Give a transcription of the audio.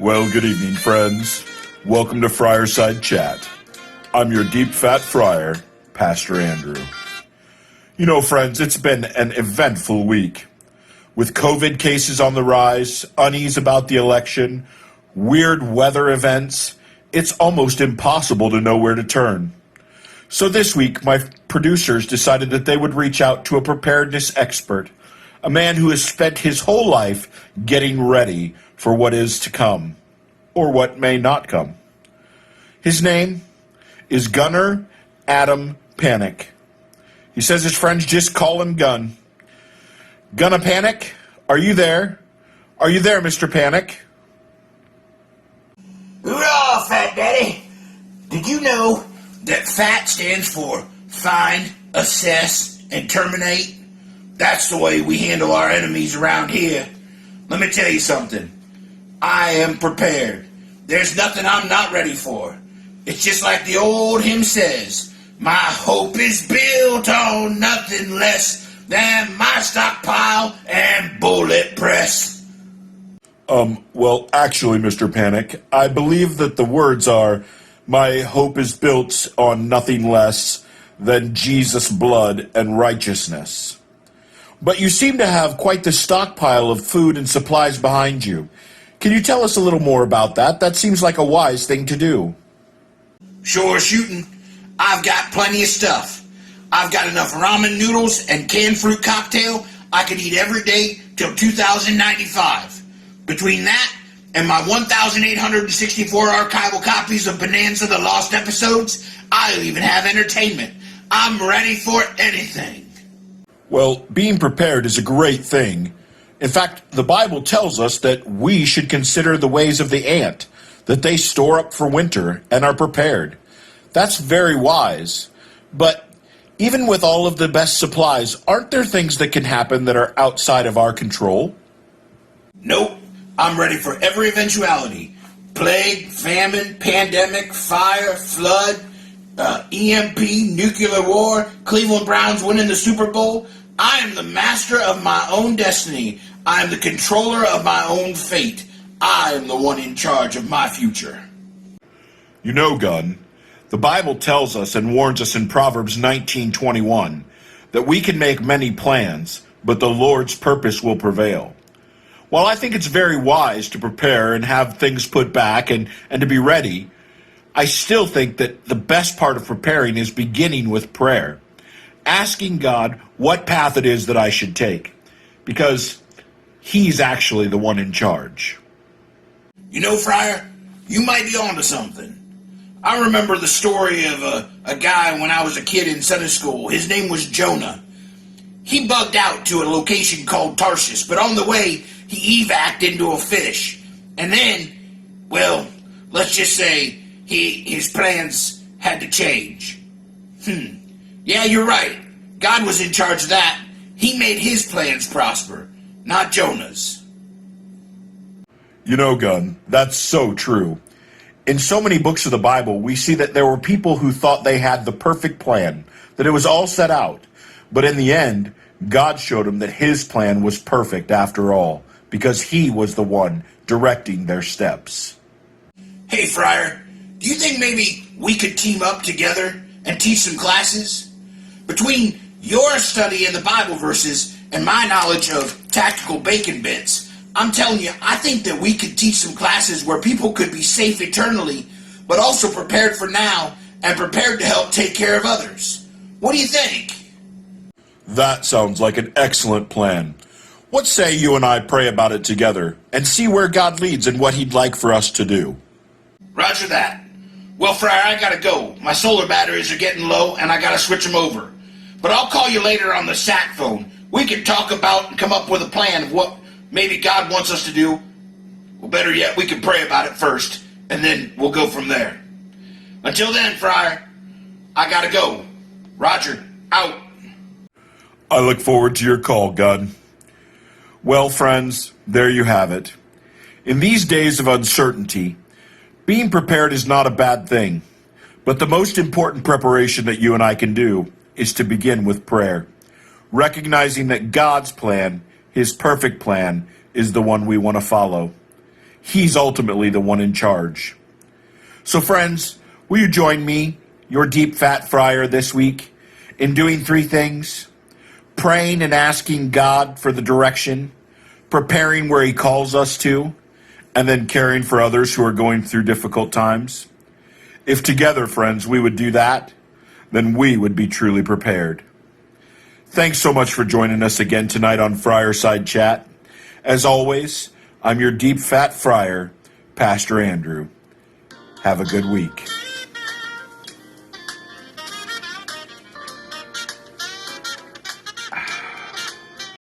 Well, good evening, friends. Welcome to Friarside Chat. I'm your deep fat friar, Pastor Andrew. You know, friends, it's been an eventful week. With COVID cases on the rise, unease about the election, weird weather events, it's almost impossible to know where to turn. So this week, my producers decided that they would reach out to a preparedness expert, a man who has spent his whole life getting ready for what is to come, or what may not come. His name is Gunner Adam Panic. He says his friends just call him Gun. Gunna Panic, are you there? Are you there, Mr. Panic? Hoorah, Fat Daddy! Did you know that FAT stands for Find, Assess, and Terminate? That's the way we handle our enemies around here. Let me tell you something. I am prepared. There's nothing I'm not ready for. It's just like the old hymn says, my hope is built on nothing less than my stockpile and bullet press. Well, actually, Mr. Panic, I believe that the words are, my hope is built on nothing less than Jesus' blood and righteousness. But you seem to have quite the stockpile of food and supplies behind you. Can you tell us a little more about that? That seems like a wise thing to do. Sure shooting. I've got plenty of stuff. I've got enough ramen noodles and canned fruit cocktail I could eat every day till 2095. Between that and my 1,864 archival copies of Bonanza the Lost Episodes, I'll even have entertainment. I'm ready for anything. Well, being prepared is a great thing. In fact, the Bible tells us that we should consider the ways of the ant, that they store up for winter and are prepared. That's very wise. But even with all of the best supplies, aren't there things that can happen that are outside of our control? Nope. I'm ready for every eventuality. Plague, famine, pandemic, fire, flood, EMP, nuclear war, Cleveland Browns winning the Super Bowl. I am the master of my own destiny. I am the controller of my own fate. I am the one in charge of my future. You know, Gun, the Bible tells us and warns us in Proverbs 19:21 that we can make many plans, but the Lord's purpose will prevail. While I think it's very wise to prepare and have things put back and to be ready, I still think that the best part of preparing is beginning with prayer, asking God what path it is that I should take, because He's actually the one in charge. You know, Friar, you might be onto something. I remember the story of a guy when I was a kid in Sunday school. His name was Jonah. He bugged out to a location called Tarshish, but on the way, he evac'd into a fish. And then, well, let's just say his plans had to change. Yeah, you're right. God was in charge of that. He made his plans prosper, not Jonah's. You know, Gun, that's so true. In so many books of the Bible, we see that there were people who thought they had the perfect plan, that it was all set out. But in the end, God showed them that His plan was perfect after all, because He was the one directing their steps. Hey, Friar, do you think maybe we could team up together and teach some classes? Between your study of the Bible verses and my knowledge of tactical bacon bits, I'm telling you, I think that we could teach some classes where people could be safe eternally, but also prepared for now and prepared to help take care of others. What do you think? That sounds like an excellent plan. What say you and I pray about it together and see where God leads and what He'd like for us to do? Roger that. Well, Friar, I gotta go. My solar batteries are getting low and I gotta switch them over. But I'll call you later on the sat phone. We can talk about and come up with a plan of what maybe God wants us to do. Well, better yet, we can pray about it first, and then we'll go from there. Until then, Friar, I gotta go. Roger, out. I look forward to your call, Gun. Well, friends, there you have it. In these days of uncertainty, being prepared is not a bad thing. But the most important preparation that you and I can do is to begin with prayer, recognizing that God's plan, His perfect plan, is the one we want to follow. He's ultimately the one in charge. So friends, will you join me, your deep fat friar, this week in doing three things? Praying and asking God for the direction, preparing where he calls us to, and then caring for others who are going through difficult times. If together, friends, we would do that, then we would be truly prepared. Thanks so much for joining us again tonight on Friarside Chat. As always, I'm your deep fat friar, Pastor Andrew. Have a good week.